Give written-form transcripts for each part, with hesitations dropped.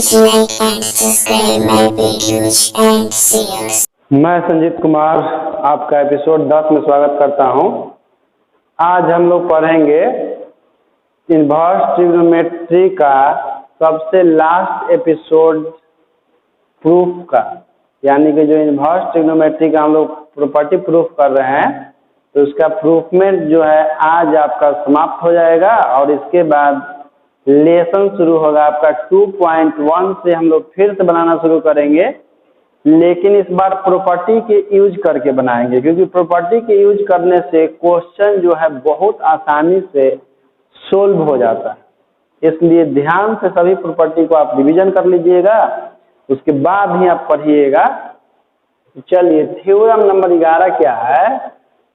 Please like and subscribe my videos and see us. मैं संजीत कुमार आपका episode 10 में स्वागत करता हूं। आज हम लोग पढ़ेंगे इनवर्स ट्रिग्नोमेट्री का सबसे लास्ट एपिसोड प्रूफ का, यानी कि जो इनवर्स ट्रिग्नोमेट्री का हम लोग प्रॉपर्टी प्रूफ कर रहे हैं तो उसका प्रूफमेंट जो है आज आपका समाप्त हो जाएगा और इसके बाद लेसन शुरू होगा आपका 2.1 से हम लोग फिर से बनाना शुरू करेंगे, लेकिन इस बार प्रॉपर्टी के यूज करके बनाएंगे क्योंकि प्रॉपर्टी के यूज करने से क्वेश्चन जो है बहुत आसानी से सोल्व हो जाता है। इसलिए ध्यान से सभी प्रॉपर्टी को आप रिवीजन कर लीजिएगा, उसके बाद ही आप पढ़िएगा। चलिए थ्योरम नंबर 11 क्या है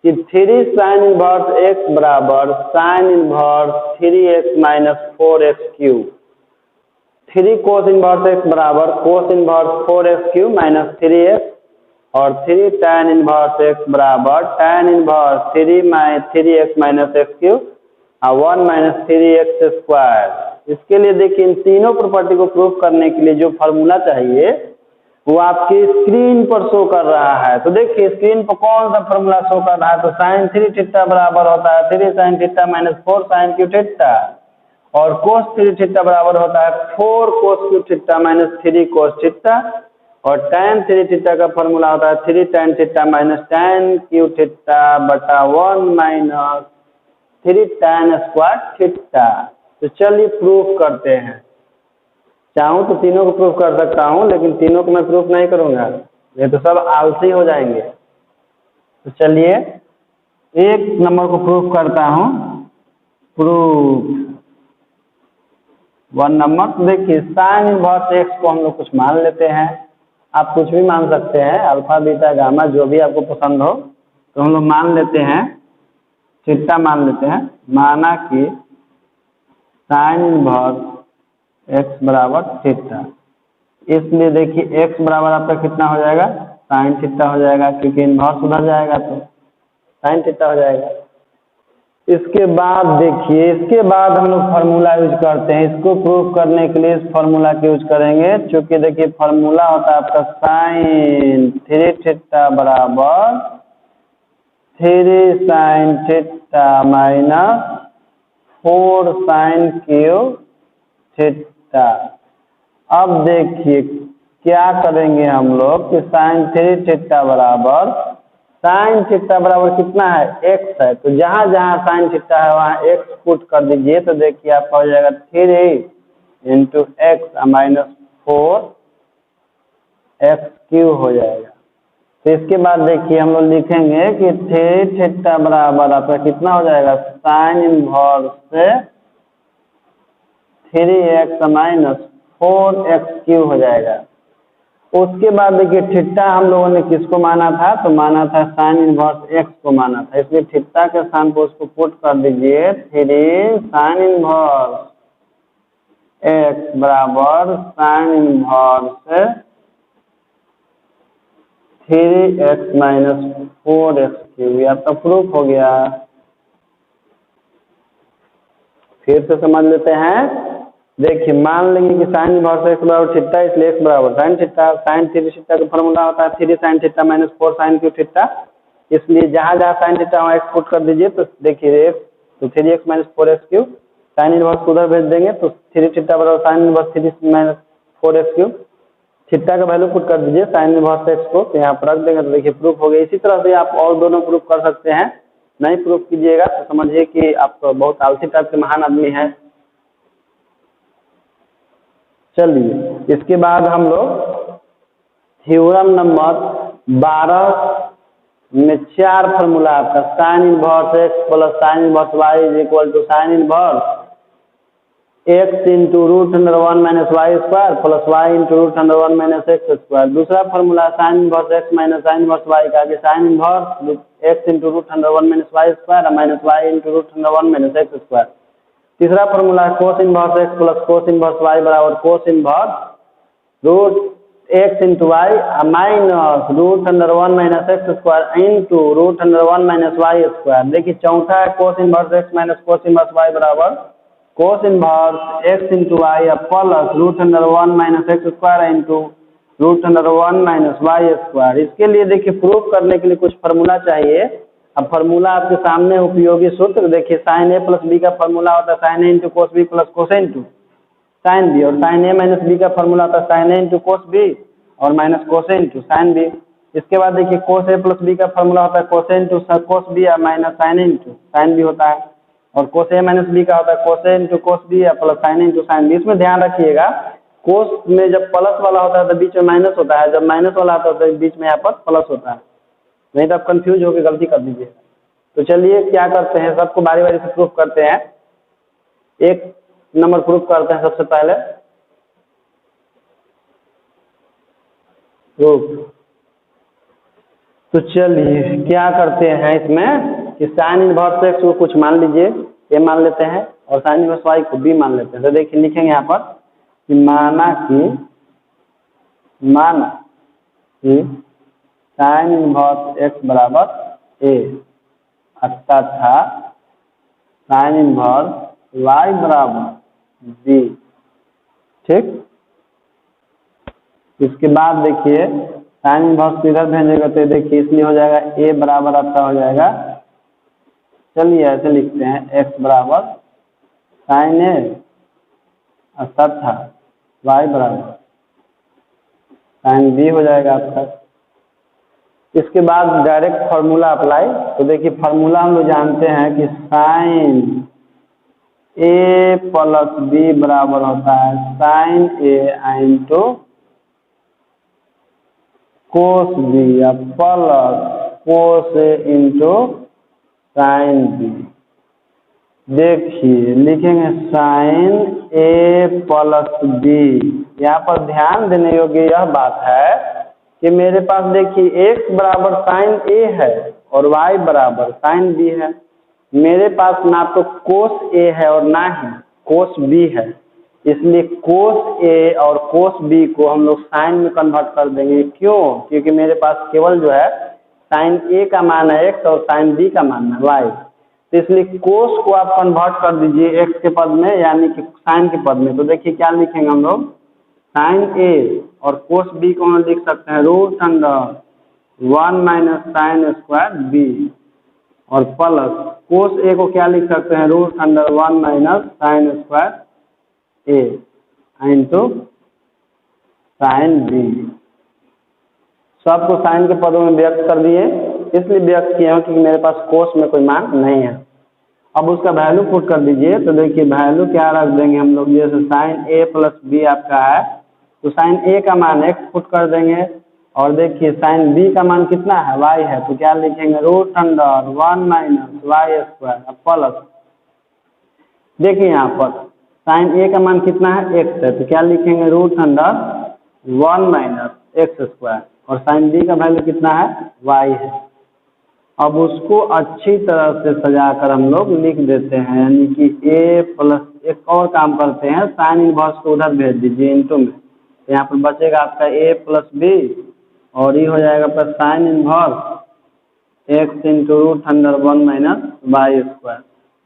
कि 3 साइन इनवर्स x बराबर sine inverse 3x minus 4x cube, 3 कोस इनवर्स x बराबर cos inverse 4x cube minus 3x और 3 tan इनवर्स x बराबर tan inverse 3x minus x cube और 1 माइनस 3x स्क्वायर। इसके लिए देखिए इन तीनों प्रॉपर्टी को प्रूव करने के लिए जो फार्मूला चाहिए वो आपकी स्क्रीन पर शो कर रहा है। तो देखिए स्क्रीन पर कौन सा फार्मूला शो कर रहा है, तो साइन 3 थीटा बराबर होता है 3 sine theta minus 4 sine cube theta और कोस 3 थीटा बराबर होता है 4 cos cube theta minus 3 cos theta और tan 3 थीटा का फार्मूला होता है 3 tan theta minus tan cube theta बटा 1 माइनस 3 tan स्क्वायर थीटा। तो चलिए प्रूफ करते हैं। चाहूँ तो तीनों को प्रूफ कर सकता हूँ, लेकिन तीनों को मैं प्रूफ नहीं करूँगा, ये तो सब आलसी हो जाएंगे। तो चलिए एक नंबर को प्रूफ करता हूँ। प्रूफ 1 नंबर, तो देखिए साइन इनवर्स x को हम लोग कुछ मान लेते हैं, आप कुछ भी मान सकते हैं, अल्फा बीटा गामा जो भी आपको पसंद हो। तो हम लोग मान लेते हैं थीटा मान लेते हैं, माना कि साइन इनवर्स x बराबर थीटा। इसलिए देखिए x बराबर आपका कितना हो जाएगा, साइन थीटा हो जाएगा क्योंकि इनवर्स उधर जाएगा तो साइन थीटा हो जाएगा। इसके बाद देखिए इसके बाद हम लोग फार्मूला यूज करते हैं, इसको प्रूफ करने के लिए इस फार्मूला का यूज करेंगे। चूंकि देखिए फार्मूला होता है आपका साइन 3 थीटा बराबर 3 sine theta minus 4 sine cube theta. अब देखिए क्या करेंगे हम लोग कि साइन 3 थीटा बराबर साइन थीटा बराबर कितना है, x है, तो जहाँ जहाँ साइन थीटा है वहाँ x पुट कर दीजिए। तो देखिए आपका हो जाएगा 3 into x minus 4 x Q हो जाएगा। तो इसके बाद देखिए हम लोग लिखेंगे कि 3 थीटा बराबर आपका कितना हो जाएगा, साइन इनवर्स से 3x माइनस 4x क्यूब हो जाएगा। उसके बाद देखिए थीटा हम लोगों ने किसको माना था, तो माना था साइन इनवर्स x को माना था, इसलिए थीटा के स्थान पर उसको पुट कर दीजिए 3 साइन इनवर्स x बराबर sine inverse 3x minus 4x cube. ये आपका प्रूफ हो गया। फिर से समझ लेते हैं। देखिए मान लेंगे कि साइन इनवर्स x बराबर थीटा, इसलिए x बराबर साइन थीटा, साइन 3 थीटा का फॉर्मूला होता है 3 sine theta minus 4 sine cube थीटा। इसलिए जहाँ जहाँ साइन थीटा वहाँ x पुट कर दीजिए। तो देखिए x तो 3x minus 4x cube, sine inverse को उधर भेज देंगे तो 3 थीटा बराबर sine inverse 3 minus 4x cube. Theta का वैल्यू पुट कर दीजिए साइन इनवर्स x को, तो यहाँ पर रख देंगे। तो देखिए प्रूफ हो गया। इसी तरह से आप और दोनों प्रूफ कर सकते हैं। नहीं प्रूफ कीजिएगा तो समझिए कि आप तो बहुत आलसी टाइप के महान आदमी हैं। चलिए इसके बाद हम लोग थ्योरम नंबर 12 में 4 फार्मूला आपका sine inverse x plus sine inverse y is equal to sine inverse x into root under 1 minus y square plus y into root under 1 minus x square. दूसरा formula sine inverse x minus sine inverse y का आगे sine inverse x into root under 1 minus y square minus y into root under 1 minus x square. तीसरा formula cos inverse x plus cos inverse y बराबर cos inverse root x into y minus root under 1 minus x square into root under 1 minus y square. देखिए चौथा है cos inverse x minus cos inverse y बराबर cos inverse x into y plus root under 1 minus x square into root under 1 minus y square. इसके लिए देखिए proof करने के लिए कुछ फार्मूला चाहिए। अब फार्मूला आपके सामने उपयोगी सूत्र देखिए, साइन ए प्लस बी का फार्मूला होता है sine A into cos B plus cos A into sine B, और साइन ए माइनस बी का फार्मूला होता है sine A into cos B और minus cos A into sine B. इसके बाद देखिए कोस ए प्लस बी का formula होता है cos A into cos B या minus sine A into sine B होता है, और कोस ए माइनस बी का होता है cos A into cos B या plus sign A into sine B. इसमें ध्यान रखिएगा कोस में जब प्लस वाला होता है तो बीच में माइनस होता है, जब माइनस वाला आता है तो बीच में यहाँ पर प्लस होता है, नहीं तो आप कंफ्यूज होकर गलती कर दीजिए। तो चलिए क्या करते हैं, सबको बारी बारी से प्रूफ करते हैं। एक नंबर प्रूफ करते हैं सबसे पहले प्रूफ। तो चलिए क्या करते हैं इसमें कि साइन इनवर्स एक्स को कुछ मान लीजिए ए मान लेते हैं और साइन इनवर्स वाई को बी मान लेते हैं। तो देखिए लिखेंगे यहाँ पर कि माना कि साइन इनवर्स एक्स बराबर ए तथा साइन इनवर्स वाई बराबर बी। ठीक, इसके बाद देखिए साइन इनवर्स को इधर भेजेगा तो देखिए इसलिए हो जाएगा ए बराबर आपका हो जाएगा, चलिए ऐसे लिखते हैं एक्स बराबर साइन ए तथा वाई बराबर साइन बी हो जाएगा आपका। इसके बाद डायरेक्ट फार्मूला अप्लाई। तो देखिए फार्मूला हम लोग जानते हैं कि साइन ए प्लस बी बराबर होता है sine A into cos B या plus cos A into sine B. देखिए लिखेंगे साइन ए प्लस बी। यहाँ पर ध्यान देने योग्य यह बात है कि मेरे पास देखिए x बराबर साइन ए है और y बराबर साइन बी है। मेरे पास ना तो कोस ए है और ना ही कोस बी है, इसलिए कोस ए और कोस बी को हम लोग साइन में कन्वर्ट कर देंगे। क्यों? क्योंकि मेरे पास केवल जो है साइन ए का मान है x और साइन बी का मान है y। तो इसलिए कोस को आप कन्वर्ट कर दीजिए x के पद में यानी कि साइन के पद में। तो देखिए क्या लिखेंगे हम लोग, साइन ए और कोस बी को हम लिख सकते हैं root under 1 minus sine square B, और प्लस कोस ए को क्या लिख सकते हैं root under 1 minus sine square A into sine B. सबको साइन के पदों में व्यक्त कर दिए, इसलिए व्यक्त किए हैं क्योंकि मेरे पास कोस में कोई मान नहीं है। अब उसका वैल्यू पुट कर दीजिए। तो देखिए वैल्यू क्या रख देंगे हम लोग, जैसे साइन ए प्लस बी आपका है तो साइन ए का मान x पुट कर देंगे, और देखिए साइन बी का मान कितना है y है, तो क्या लिखेंगे root under 1 minus y square plus, देखिए यहाँ पर साइन ए का मान कितना है x है, तो क्या लिखेंगे root under 1 minus x square, और साइन बी का वैल्यू कितना है y है। अब उसको अच्छी तरह से सजाकर हम लोग लिख देते हैं, यानी कि a प्लस एक और काम करते हैं, साइन इनवर्स को उधर भेज दीजिए इनटू में, तो यहाँ पर बचेगा आपका a प्लस बी और ये हो जाएगा plus sine inverse x into root under 1 minus y square,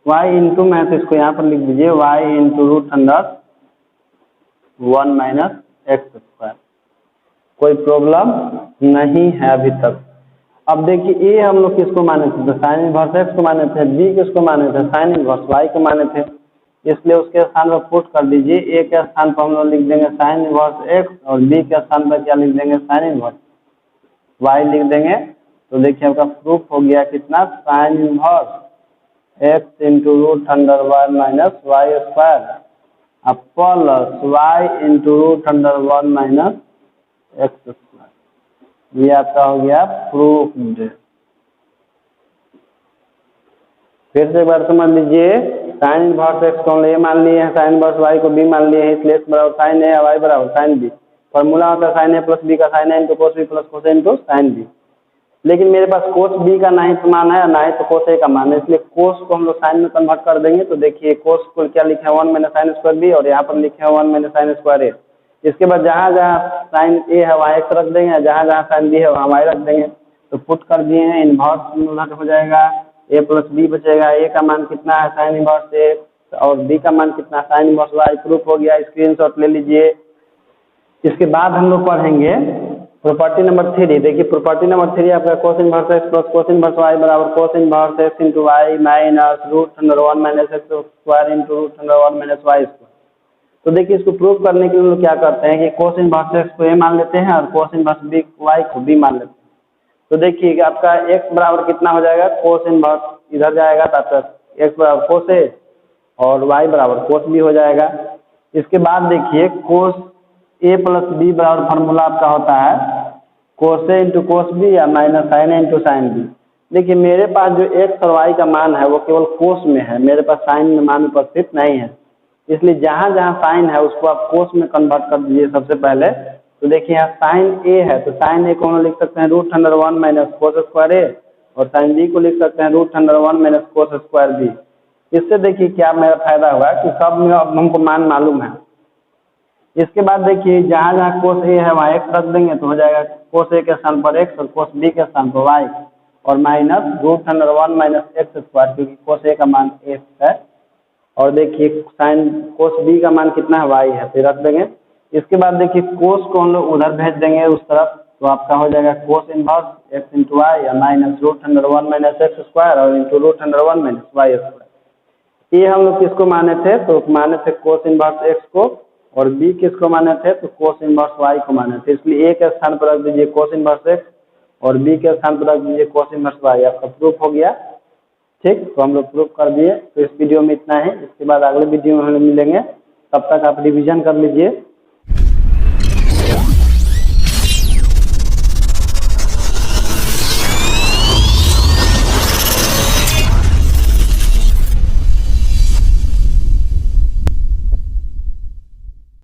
y into में तो इसको यहाँ पर लिख दीजिए y into root under 1 minus x square. कोई प्रॉब्लम नहीं है अभी तक। अब देखिए ए हम लोग किसको माने थे, तो साइन इनवर्स एक्स को माने थे, बी किसको माने थे साइन इनवर्स वाई को माने थे, इसलिए उसके स्थान पर पुट कर दीजिए। ए के स्थान पर हम लोग लिख देंगे साइन इनवर्स एक्स और बी के स्थान पर क्या लिख देंगे साइन इनवर्स वाई लिख देंगे। तो देखिए आपका प्रूफ हो गया कितना, sine inverse x into root under 1 minus y square plus y into root under 1 minus x square. ये आपका हो गया प्रूफ। फिर से एक बार समझ लीजिए, साइन इनवर्स एक्स को हम ए मान लिए हैं, साइन इनवर्स वाई को बी मान लिए हैं, इसलिए एक्स बराबर साइन ए वाई बराबर साइन बी। फॉर्मूला होता है साइन ए प्लस बी का sine A into cos B plus cos A into sine B. लेकिन मेरे पास कोस बी का ना ही तो मान है ना ही तो कोस ए का मान है, इसलिए कोस को हम लोग साइन में कन्वर्ट कर देंगे। तो देखिए कोस को क्या लिखा है 1 माइनस साइन स्क्वायर बी, और यहाँ पर लिखे हैं 1 माइनस साइन स्क्वायर ए। इसके बाद जहाँ जहाँ साइन ए है वहाँ एक्स रख देंगे, जहाँ जहाँ साइन बी है वहाँ वाई रख देंगे। तो पुट कर दिए हैं, इनवर्स हो जाएगा, ए प्लस बी बचेगा। ए का मान कितना है साइन इनवर्स ए और बी का मान कितना साइन इनवर्स वाई प्रूफ हो गया, स्क्रीनशॉट ले लीजिए। इसके बाद हम लोग पढ़ेंगे प्रॉपर्टी नंबर 3। देखिए प्रॉपर्टी नंबर 3 आपका cos inverse x plus cos inverse y बराबर cos inverse x into y minus √1 minus x square into √1 minus y square. तो देखिए इसको प्रूव करने के लिए हम लोग क्या करते हैं कि कोस इनवर्स एक्स को ए मान लेते हैं और कोस इनवर्स बी वाई को बी मान लेते हैं। तो देखिए कि आपका x बराबर कितना हो जाएगा, कोस इनवर्स इधर जाएगा तो आपका x बराबर कोस ए और y बराबर कोस बी हो जाएगा। इसके बाद देखिए कोस ए प्लस बी बराबर फार्मूला आपका होता है cos A into cos B या minus sine A into sine B. देखिए मेरे पास जो x और y का मान है वो केवल कोस में है, मेरे पास साइन में मान उपस्थित नहीं है, इसलिए जहाँ जहाँ साइन है उसको आप कोस में कन्वर्ट कर दीजिए सबसे पहले। तो देखिए यहाँ साइन ए है तो साइन ए को हम लिख सकते हैं √1 माइनस कोस स्क्वायर ए और साइन बी को लिख सकते हैं √1 माइनस कोस स्क्वायर बी। इससे देखिए क्या मेरा फायदा हुआ कि सब में अब हमको मान मालूम है। इसके बाद देखिए जहाँ जहाँ कोस ए है वहाँ एक्स रख देंगे तो हो जाएगा कोस ए के स्थान पर एक्स और कोस बी के स्थान पर वाई और माइनस √1 माइनस एक्स स्क्वायर, क्योंकि कोस ए का मान एक्स है और देखिए साइन कोस बी का मान कितना है वाई है, फिर रख देंगे। इसके बाद देखिए कोस को हम लोग उधर भेज देंगे उस तरफ, तो आपका हो जाएगा cos inverse x into y या माइनस √1 माइनस एक्स स्क्वायर और इंटू √1 माइनस वाई स्क्वायर। ये हम लोग किसको माने थे, तो माने थे कोस इनवर्स एक्स को और बी किसको माने थे, तो कोस इनवर्स वाई को माने थे। इसलिए ए के स्थान पर रख दीजिए कोस इनवर्स एक्स और बी के स्थान पर रख दीजिए कोस इनवर्स वाई। आपका प्रूफ हो गया। ठीक, तो हम लोग प्रूफ कर दिए। तो इस वीडियो में इतना है, इसके बाद अगले वीडियो में हम मिलेंगे, तब तक आप रिवीजन कर लीजिए।